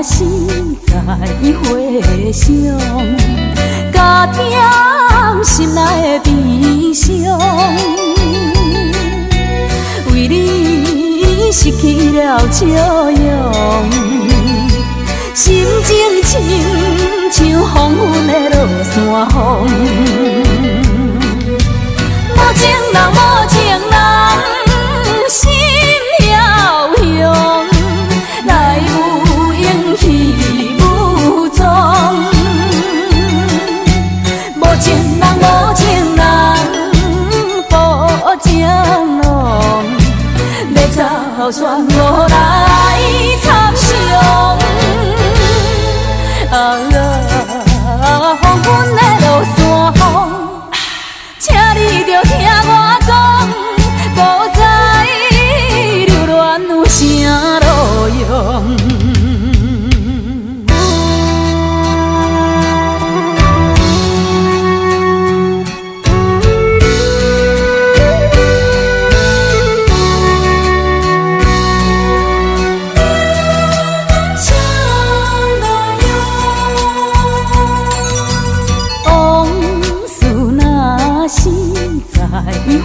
是再回想，加添心内的悲伤。为你失去了笑容，心情亲像黄昏的落山风。无情人，无情人，心渺渺，来有勇气无踪。无情人，无情人，不情浓，要走全无来插伤。黄昏的落山风，请你着听我讲，无知流恋有啥路用。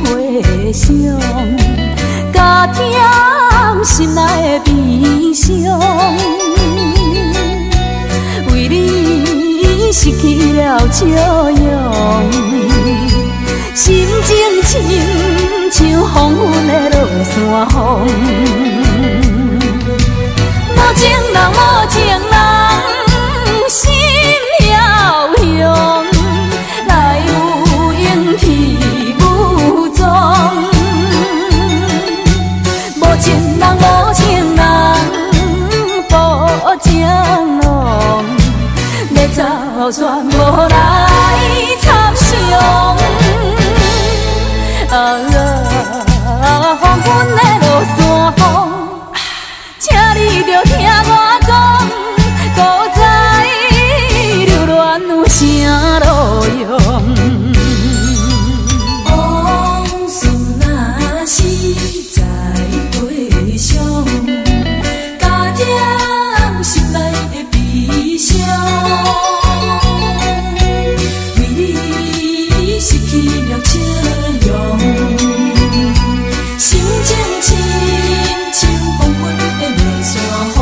回想，加添心内的悲伤。为你失去了笑容，心情亲像黄昏的落山风。无情人，无情人，心渺渺，来有勇气无踪。无情人，无情人，不情浓，要走全无来插伤。黄昏的落山风，请你着听我讲，古早流恋有啥路用？往事若是再回想，加添心内的悲伤。为你失去了笑容，心情亲像黄昏的落山风。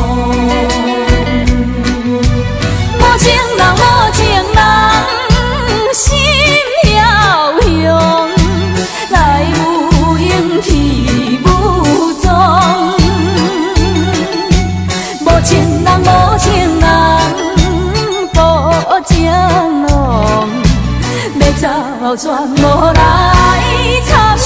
无情人，无情人，心渺渺，来有勇气无踪。无情人，无情人，不情浓，要走全无来插伤。